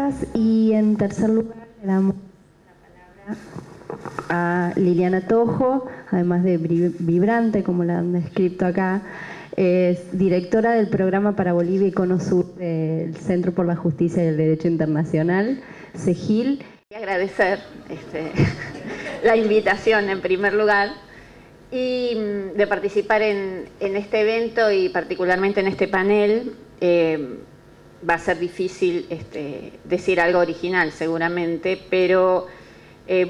gracias. Y en tercer lugar le damos la palabra a Liliana Tojo, además de vibrante, como la han descrito acá. Es directora del programa para Bolivia y Cono Sur del Centro por la Justicia y el Derecho Internacional, CEGIL. Y agradecer la invitación en primer lugar y de participar en este evento y particularmente en este panel. Va a ser difícil decir algo original seguramente, pero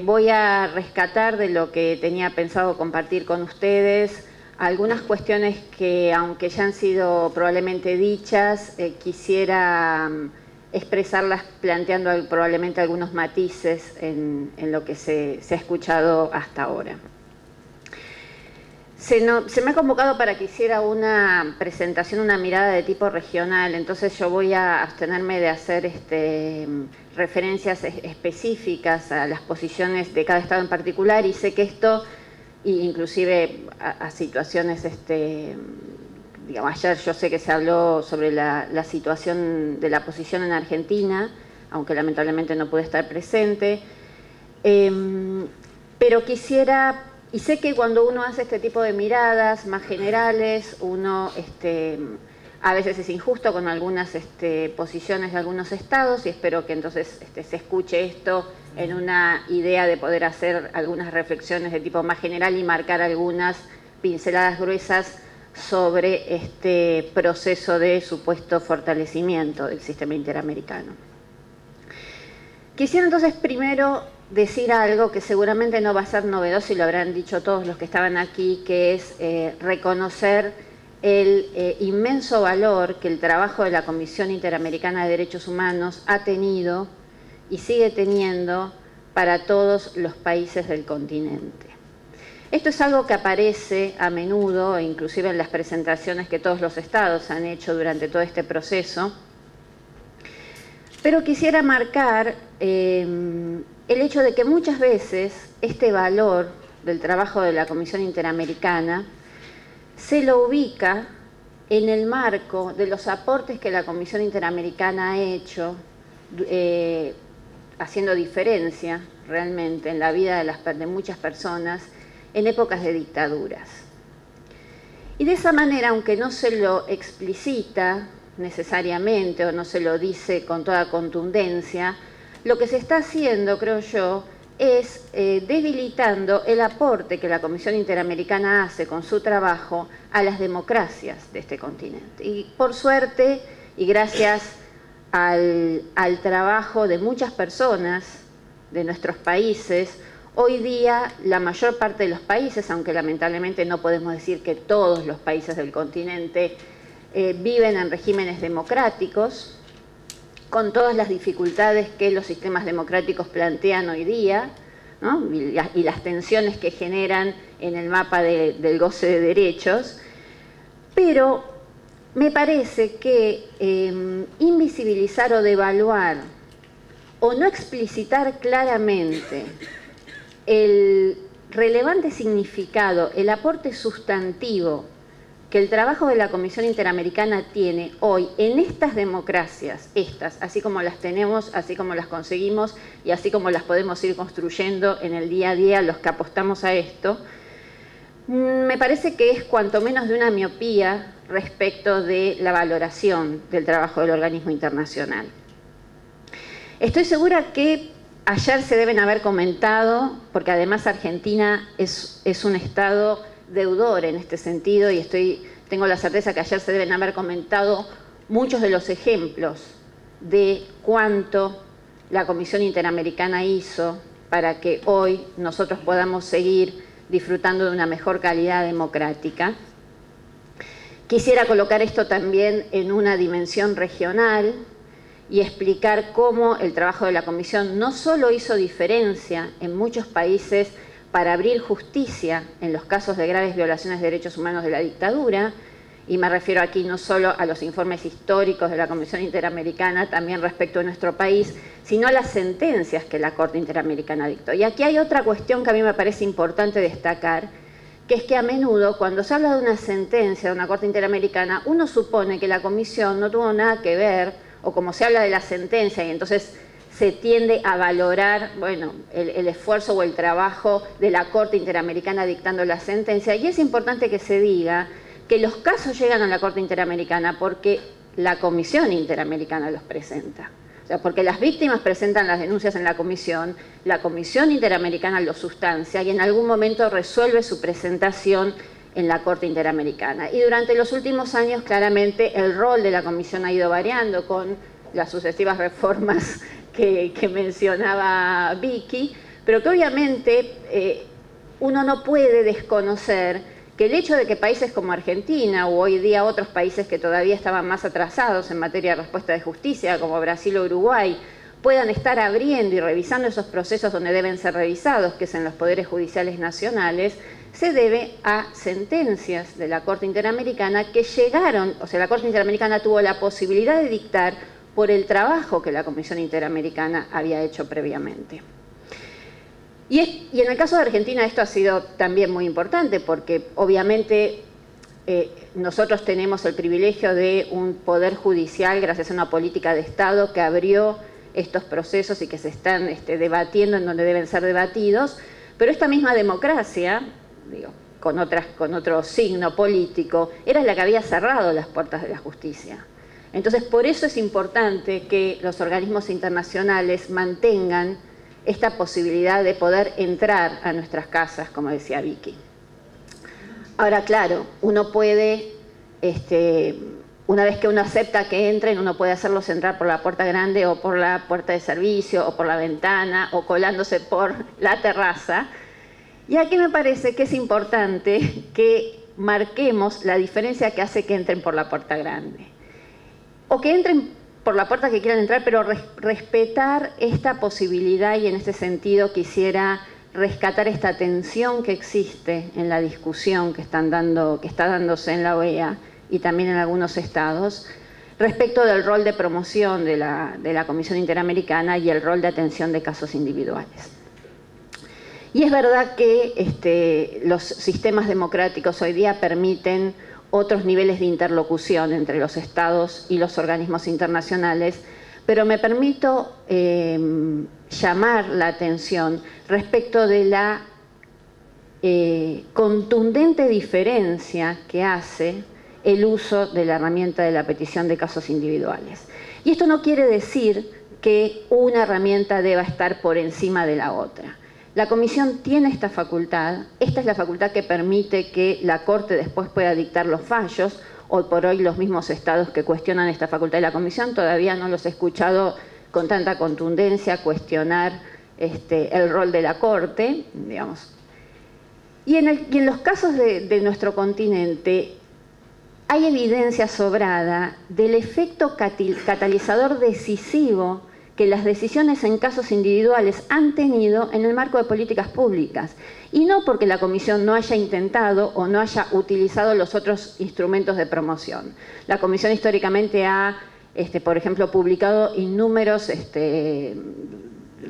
voy a rescatar de lo que tenía pensado compartir con ustedes algunas cuestiones que, aunque ya han sido probablemente dichas, quisiera expresarlas planteando probablemente algunos matices en lo que se ha escuchado hasta ahora. Se me ha convocado para que hiciera una presentación, una mirada de tipo regional, entonces yo voy a abstenerme de hacer referencias específicas a las posiciones de cada estado en particular, y sé que esto, inclusive a situaciones, digamos, ayer yo sé que se habló sobre la situación de la posición en Argentina, aunque lamentablemente no pude estar presente, pero quisiera, y sé que cuando uno hace este tipo de miradas más generales, uno a veces es injusto con algunas posiciones de algunos estados, y espero que entonces se escuche esto en una idea de poder hacer algunas reflexiones de tipo más general y marcar algunas pinceladas gruesas sobre este proceso de supuesto fortalecimiento del sistema interamericano. Quisiera entonces primero decir algo que seguramente no va a ser novedoso y lo habrán dicho todos los que estaban aquí, que es reconocer el inmenso valor que el trabajo de la Comisión Interamericana de Derechos Humanos ha tenido y sigue teniendo para todos los países del continente. Esto es algo que aparece a menudo, inclusive en las presentaciones que todos los estados han hecho durante todo este proceso, pero quisiera marcar el hecho de que muchas veces este valor del trabajo de la Comisión Interamericana se lo ubica en el marco de los aportes que la Comisión Interamericana ha hecho, haciendo diferencia realmente en la vida de muchas personas en épocas de dictaduras. Y de esa manera, aunque no se lo explicita necesariamente o no se lo dice con toda contundencia, lo que se está haciendo, creo yo, es debilitando el aporte que la Comisión Interamericana hace con su trabajo a las democracias de este continente. Y por suerte, y gracias al trabajo de muchas personas de nuestros países, hoy día la mayor parte de los países, aunque lamentablemente no podemos decir que todos los países del continente viven en regímenes democráticos, con todas las dificultades que los sistemas democráticos plantean hoy día, ¿no? y las tensiones que generan en el mapa del goce de derechos, pero me parece que invisibilizar o devaluar o no explicitar claramente el relevante significado, el aporte sustantivo que el trabajo de la Comisión Interamericana tiene hoy en estas democracias, así como las tenemos, así como las conseguimos y así como las podemos ir construyendo en el día a día los que apostamos a esto, me parece que es cuanto menos de una miopía respecto de la valoración del trabajo del organismo internacional. Estoy segura que ayer se deben haber comentado, porque además Argentina es un estado deudor en este sentido, y tengo la certeza que ayer se deben haber comentado muchos de los ejemplos de cuánto la Comisión Interamericana hizo para que hoy nosotros podamos seguir disfrutando de una mejor calidad democrática. Quisiera colocar esto también en una dimensión regional y explicar cómo el trabajo de la Comisión no solo hizo diferencia en muchos países para abrir justicia en los casos de graves violaciones de derechos humanos de la dictadura, y me refiero aquí no solo a los informes históricos de la Comisión Interamericana, también respecto de nuestro país, sino a las sentencias que la Corte Interamericana dictó. Y aquí hay otra cuestión que a mí me parece importante destacar, que es que a menudo cuando se habla de una sentencia de una Corte Interamericana, uno supone que la Comisión no tuvo nada que ver, o como se habla de la sentencia y entonces se tiende a valorar, bueno, el esfuerzo o el trabajo de la Corte Interamericana dictando la sentencia, y es importante que se diga que los casos llegan a la Corte Interamericana porque la Comisión Interamericana los presenta. O sea, porque las víctimas presentan las denuncias en la Comisión Interamericana los sustancia y en algún momento resuelve su presentación en la Corte Interamericana. Y durante los últimos años, claramente, el rol de la Comisión ha ido variando con las sucesivas reformas que mencionaba Vicky, pero que obviamente uno no puede desconocer que el hecho de que países como Argentina o hoy día otros países que todavía estaban más atrasados en materia de respuesta de justicia, como Brasil o Uruguay, puedan estar abriendo y revisando esos procesos donde deben ser revisados, que es en los poderes judiciales nacionales, se debe a sentencias de la Corte Interamericana que llegaron, o sea, la Corte Interamericana tuvo la posibilidad de dictar por el trabajo que la Comisión Interamericana había hecho previamente. Y en el caso de Argentina esto ha sido también muy importante porque obviamente nosotros tenemos el privilegio de un poder judicial gracias a una política de Estado que abrió estos procesos y que se están debatiendo en donde deben ser debatidos, pero esta misma democracia, digo, con otro signo político, era la que había cerrado las puertas de la justicia. Entonces, por eso es importante que los organismos internacionales mantengan esta posibilidad de poder entrar a nuestras casas, como decía Vicky. Ahora, claro, uno puede, una vez que uno acepta que entren, uno puede hacerlos entrar por la puerta grande o por la puerta de servicio o por la ventana o colándose por la terraza. Y aquí me parece que es importante que marquemos la diferencia que hace que entren por la puerta grande. O que entren por la puerta que quieran entrar, pero respetar esta posibilidad, y en este sentido quisiera rescatar esta tensión que existe en la discusión que está dándose en la OEA y también en algunos estados, respecto del rol de promoción de la Comisión Interamericana y el rol de atención de casos individuales. Y es verdad que los sistemas democráticos hoy día permiten otros niveles de interlocución entre los estados y los organismos internacionales, pero me permito llamar la atención respecto de la contundente diferencia que hace el uso de la herramienta de la petición de casos individuales. Y esto no quiere decir que una herramienta deba estar por encima de la otra. La Comisión tiene esta facultad, esta es la facultad que permite que la Corte después pueda dictar los fallos. Hoy por hoy los mismos estados que cuestionan esta facultad de la Comisión todavía no los he escuchado con tanta contundencia cuestionar el rol de la Corte, digamos. Y en los casos de nuestro continente hay evidencia sobrada del efecto catalizador decisivo que las decisiones en casos individuales han tenido en el marco de políticas públicas. Y no porque la Comisión no haya intentado o no haya utilizado los otros instrumentos de promoción. La Comisión históricamente ha, por ejemplo, publicado innúmeros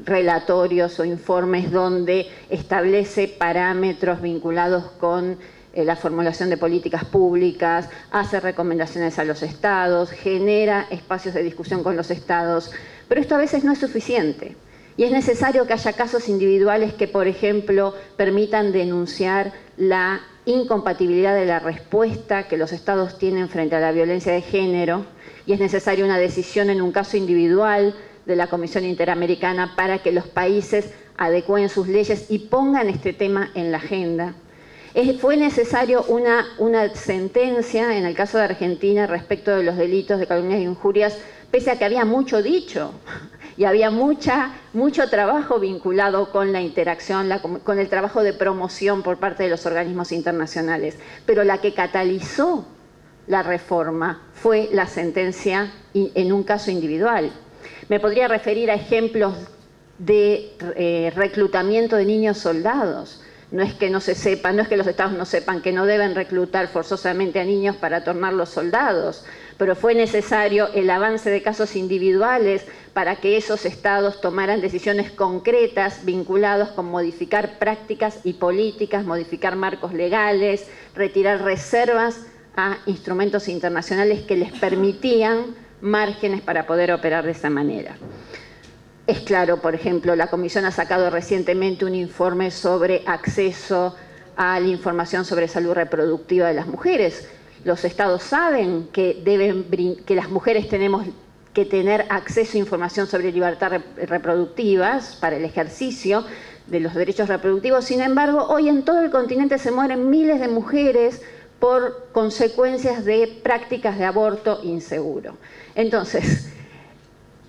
relatorios o informes donde establece parámetros vinculados con la formulación de políticas públicas, hace recomendaciones a los estados, genera espacios de discusión con los estados, pero esto a veces no es suficiente. Y es necesario que haya casos individuales que, por ejemplo, permitan denunciar la incompatibilidad de la respuesta que los estados tienen frente a la violencia de género, y es necesaria una decisión en un caso individual de la Comisión Interamericana para que los países adecúen sus leyes y pongan este tema en la agenda. Fue necesario una sentencia en el caso de Argentina respecto de los delitos de calumnias e injurias, pese a que había mucho dicho y había mucho trabajo vinculado con la interacción, con el trabajo de promoción por parte de los organismos internacionales. Pero la que catalizó la reforma fue la sentencia en un caso individual. Me podría referir a ejemplos de reclutamiento de niños soldados. No es que no se sepa, no es que los estados no sepan que no deben reclutar forzosamente a niños para tornarlos soldados, pero fue necesario el avance de casos individuales para que esos estados tomaran decisiones concretas vinculadas con modificar prácticas y políticas, modificar marcos legales, retirar reservas a instrumentos internacionales que les permitían márgenes para poder operar de esa manera. Es claro, por ejemplo, la Comisión ha sacado recientemente un informe sobre acceso a la información sobre salud reproductiva de las mujeres. Los estados saben que las mujeres tenemos que tener acceso a información sobre libertad reproductivas para el ejercicio de los derechos reproductivos. Sin embargo, hoy en todo el continente se mueren miles de mujeres por consecuencias de prácticas de aborto inseguro. Entonces,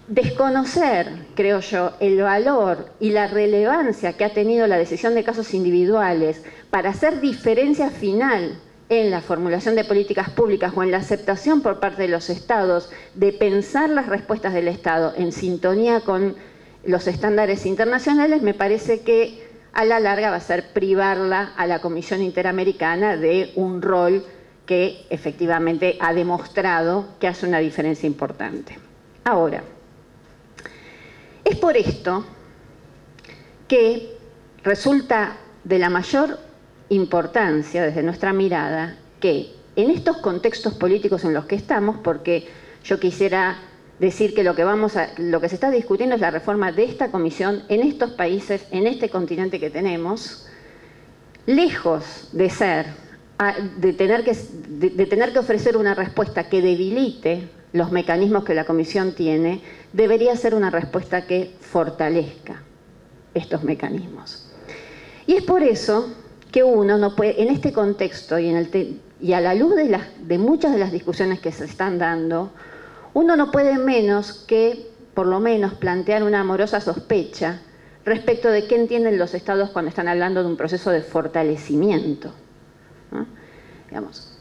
desconocer, creo yo, el valor y la relevancia que ha tenido la decisión de casos individuales para hacer diferencia final en la formulación de políticas públicas o en la aceptación por parte de los estados de pensar las respuestas del Estado en sintonía con los estándares internacionales, me parece que a la larga va a ser privarla a la Comisión Interamericana de un rol que efectivamente ha demostrado que hace una diferencia importante. Ahora, es por esto que resulta de la mayor importancia desde nuestra mirada que en estos contextos políticos en los que estamos, porque yo quisiera decir que lo que se está discutiendo es la reforma de esta comisión en estos países, en este continente que tenemos, lejos de tener que ofrecer una respuesta que debilite los mecanismos que la comisión tiene, debería ser una respuesta que fortalezca estos mecanismos. Y es por eso que uno no puede, en este contexto y a la luz de muchas de las discusiones que se están dando, uno no puede menos que, por lo menos, plantear una amorosa sospecha respecto de qué entienden los estados cuando están hablando de un proceso de fortalecimiento, ¿no? Digamos,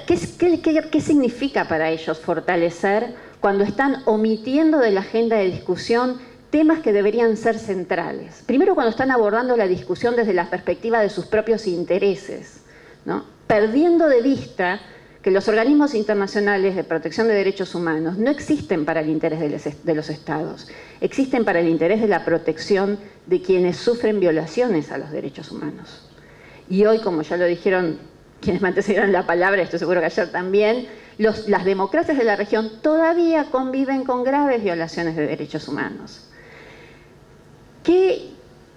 ¿qué significa para ellos fortalecer cuando están omitiendo de la agenda de discusión temas que deberían ser centrales? Primero, cuando están abordando la discusión desde la perspectiva de sus propios intereses, ¿no? Perdiendo de vista que los organismos internacionales de protección de derechos humanos no existen para el interés de los estados, existen para el interés de la protección de quienes sufren violaciones a los derechos humanos. Y hoy, como ya lo dijeron quienes me antecedieron la palabra, estoy seguro que ayer también, las democracias de la región todavía conviven con graves violaciones de derechos humanos.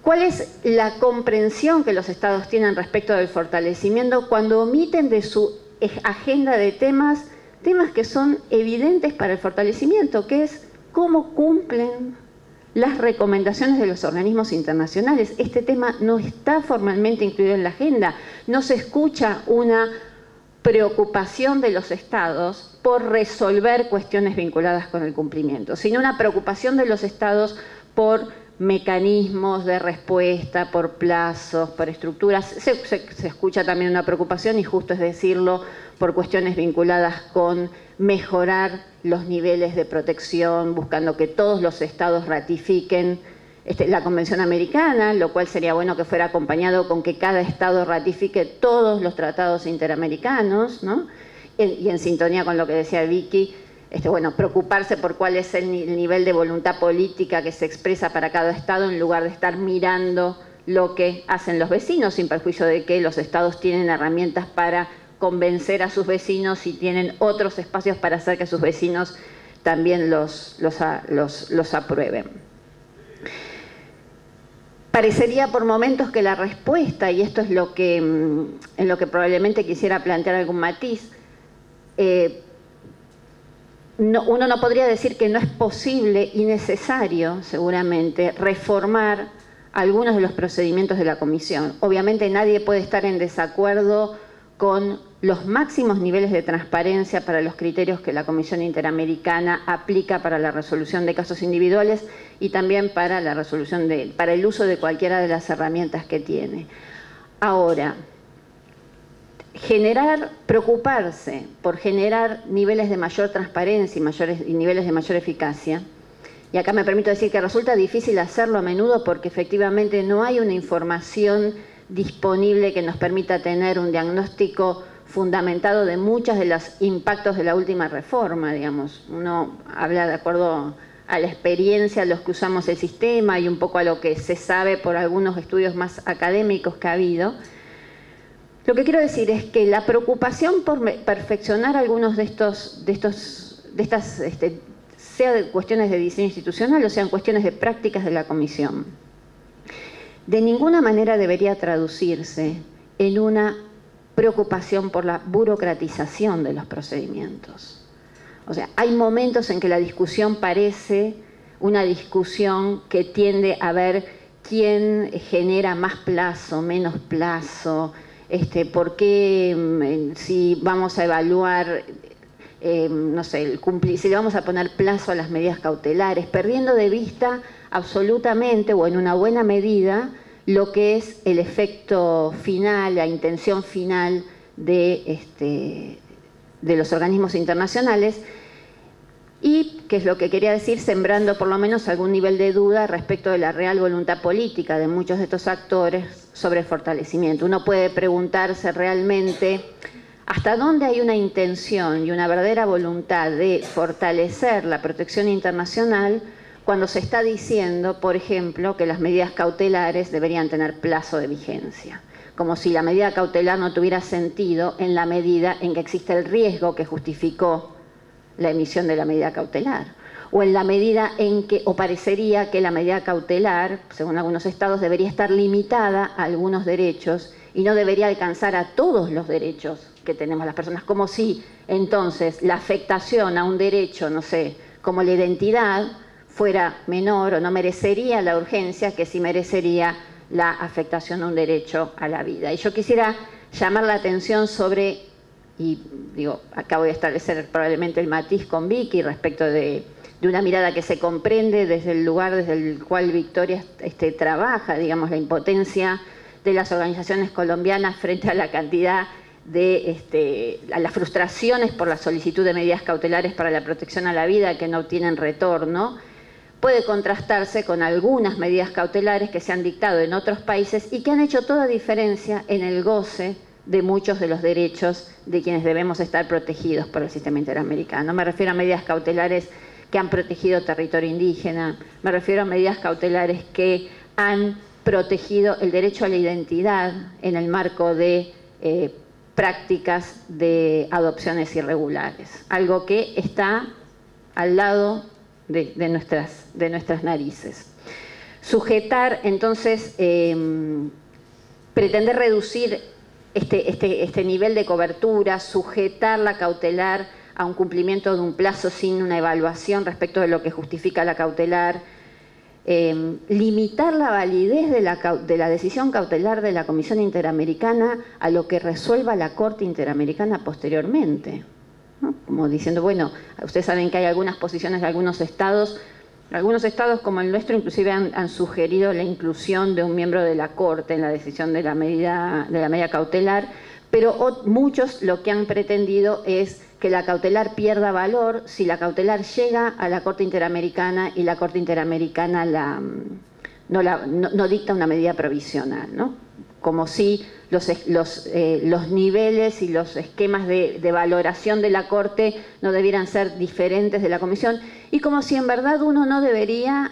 ¿Cuál es la comprensión que los estados tienen respecto del fortalecimiento cuando omiten de su agenda de temas que son evidentes para el fortalecimiento, que es cómo cumplen las recomendaciones de los organismos internacionales? Este tema no está formalmente incluido en la agenda, no se escucha una preocupación de los estados por resolver cuestiones vinculadas con el cumplimiento, sino una preocupación de los estados por mecanismos de respuesta, por plazos, por estructuras. Se escucha también una preocupación, y justo es decirlo, por cuestiones vinculadas con mejorar los niveles de protección, buscando que todos los estados ratifiquen la Convención Americana, lo cual sería bueno que fuera acompañado con que cada estado ratifique todos los tratados interamericanos, ¿no? Y en sintonía con lo que decía Vicky, bueno, preocuparse por cuál es el nivel de voluntad política que se expresa para cada estado, en lugar de estar mirando lo que hacen los vecinos, sin perjuicio de que los estados tienen herramientas para convencer a sus vecinos y tienen otros espacios para hacer que sus vecinos también los aprueben. Parecería por momentos que la respuesta, y esto es en lo que probablemente quisiera plantear algún matiz, uno no podría decir que no es posible y necesario, seguramente, reformar algunos de los procedimientos de la Comisión. Obviamente nadie puede estar en desacuerdo con los máximos niveles de transparencia para los criterios que la Comisión Interamericana aplica para la resolución de casos individuales y también para para el uso de cualquiera de las herramientas que tiene. Ahora, preocuparse por generar niveles de mayor transparencia y niveles de mayor eficacia, y acá me permito decir que resulta difícil hacerlo a menudo porque efectivamente no hay una información disponible que nos permita tener un diagnóstico fundamentado de muchos de los impactos de la última reforma, digamos. Uno habla de acuerdo a la experiencia, a los que usamos el sistema y un poco a lo que se sabe por algunos estudios más académicos que ha habido. Lo que quiero decir es que la preocupación por perfeccionar algunos de estas sea de cuestiones de diseño institucional o sean cuestiones de prácticas de la comisión, de ninguna manera debería traducirse en una preocupación por la burocratización de los procedimientos. O sea, hay momentos en que la discusión parece una discusión que tiende a ver quién genera más plazo, menos plazo, por qué, si vamos a evaluar, no sé, si le vamos a poner plazo a las medidas cautelares, perdiendo de vista absolutamente o en una buena medida lo que es el efecto final, la intención final de los organismos internacionales. Y, que es lo que quería decir, sembrando por lo menos algún nivel de duda respecto de la real voluntad política de muchos de estos actores sobre el fortalecimiento. Uno puede preguntarse realmente hasta dónde hay una intención y una verdadera voluntad de fortalecer la protección internacional cuando se está diciendo, por ejemplo, que las medidas cautelares deberían tener plazo de vigencia. Como si la medida cautelar no tuviera sentido en la medida en que existe el riesgo que justificó la emisión de la medida cautelar, o en la medida en que, o parecería que la medida cautelar, según algunos estados, debería estar limitada a algunos derechos y no debería alcanzar a todos los derechos que tenemos las personas, como si entonces la afectación a un derecho, no sé, como la identidad, fuera menor o no merecería la urgencia que sí merecería la afectación a un derecho a la vida. Y yo quisiera llamar la atención sobre, y digo, acá voy a establecer probablemente el matiz con Vicky respecto de una mirada que se comprende desde el lugar desde el cual Victoria trabaja, digamos, la impotencia de las organizaciones colombianas frente a la cantidad a las frustraciones por la solicitud de medidas cautelares para la protección a la vida que no obtienen retorno, puede contrastarse con algunas medidas cautelares que se han dictado en otros países y que han hecho toda diferencia en el goce de muchos de los derechos de quienes debemos estar protegidos por el sistema interamericano. Me refiero a medidas cautelares que han protegido territorio indígena, me refiero a medidas cautelares que han protegido el derecho a la identidad en el marco de prácticas de adopciones irregulares, algo que está al lado de nuestras narices. Sujetar, entonces, pretender reducir este nivel de cobertura, sujetar la cautelar a un cumplimiento de un plazo sin una evaluación respecto de lo que justifica la cautelar, limitar la validez de la decisión cautelar de la Comisión Interamericana a lo que resuelva la Corte Interamericana posteriormente, ¿no? Como diciendo, bueno, ustedes saben que hay algunas posiciones de algunos estados como el nuestro inclusive han sugerido la inclusión de un miembro de la Corte en la decisión de la medida cautelar, pero muchos lo que han pretendido es que la cautelar pierda valor si la cautelar llega a la Corte Interamericana y la Corte Interamericana no dicta una medida provisional, ¿no? Como si los niveles y los esquemas de valoración de la Corte no debieran ser diferentes de la Comisión, y como si en verdad uno no debería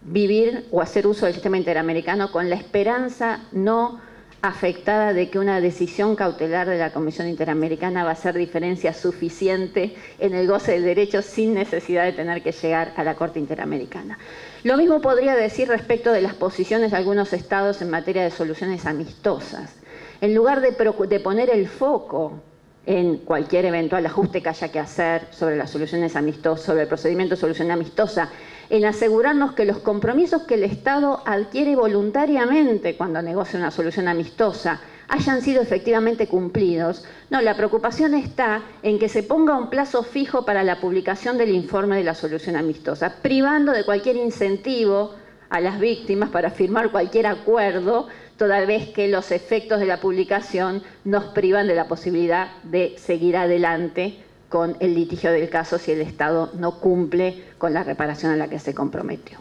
vivir o hacer uso del sistema interamericano con la esperanza no afectada de que una decisión cautelar de la Comisión Interamericana va a hacer diferencia suficiente en el goce del derecho sin necesidad de tener que llegar a la Corte Interamericana. Lo mismo podría decir respecto de las posiciones de algunos estados en materia de soluciones amistosas. En lugar de poner el foco en cualquier eventual ajuste que haya que hacer sobre las soluciones amistosas, sobre el procedimiento de solución amistosa, en asegurarnos que los compromisos que el Estado adquiere voluntariamente cuando negocia una solución amistosa hayan sido efectivamente cumplidos. No, la preocupación está en que se ponga un plazo fijo para la publicación del informe de la solución amistosa, privando de cualquier incentivo a las víctimas para firmar cualquier acuerdo, toda vez que los efectos de la publicación nos privan de la posibilidad de seguir adelante con el litigio del caso si el Estado no cumple con la reparación a la que se comprometió.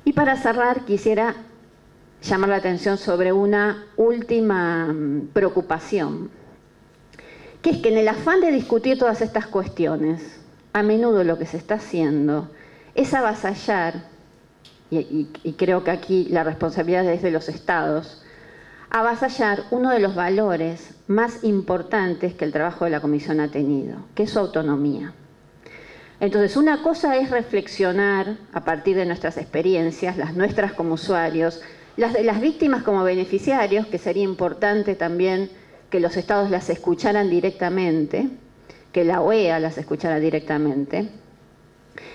Y para cerrar, quisiera llamar la atención sobre una última preocupación, que es que en el afán de discutir todas estas cuestiones, a menudo lo que se está haciendo es avasallar, y creo que aquí la responsabilidad es de los Estados, avasallar uno de los valores más importantes que el trabajo de la Comisión ha tenido, que es su autonomía. Entonces, una cosa es reflexionar a partir de nuestras experiencias, las nuestras como usuarios, las de las víctimas como beneficiarios, que sería importante también que los estados las escucharan directamente, que la OEA las escuchara directamente.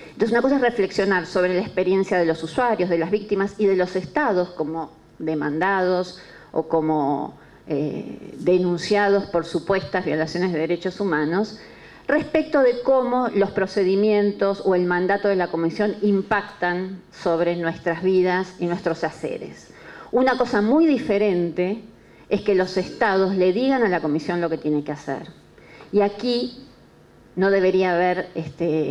Entonces, una cosa es reflexionar sobre la experiencia de los usuarios, de las víctimas y de los estados como demandados o como denunciados por supuestas violaciones de derechos humanos, respecto de cómo los procedimientos o el mandato de la Comisión impactan sobre nuestras vidas y nuestros haceres. Una cosa muy diferente es que los estados le digan a la Comisión lo que tiene que hacer. Y aquí no debería haber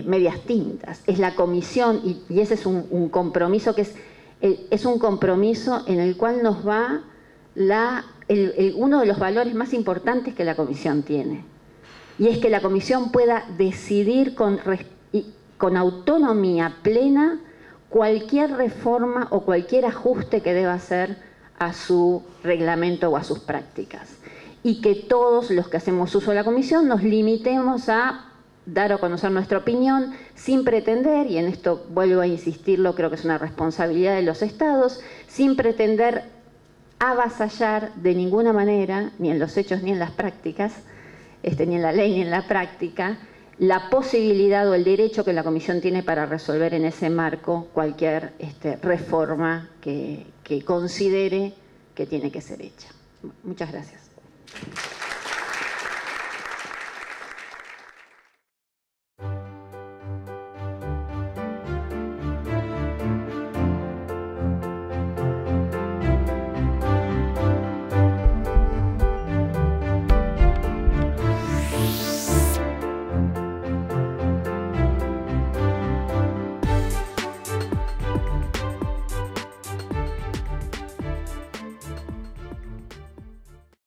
medias tintas. Es la Comisión, y ese es un compromiso que es un compromiso en el cual nos va uno de los valores más importantes que la Comisión tiene. Y es que la Comisión pueda decidir con autonomía plena cualquier reforma o cualquier ajuste que deba hacer a su reglamento o a sus prácticas. Y que todos los que hacemos uso de la Comisión nos limitemos a dar a conocer nuestra opinión sin pretender, y en esto vuelvo a insistirlo, creo que es una responsabilidad de los estados, sin pretender avasallar de ninguna manera, ni en los hechos ni en las prácticas, ni en la ley ni en la práctica, la posibilidad o el derecho que la Comisión tiene para resolver en ese marco cualquier reforma que considere que tiene que ser hecha. Muchas gracias.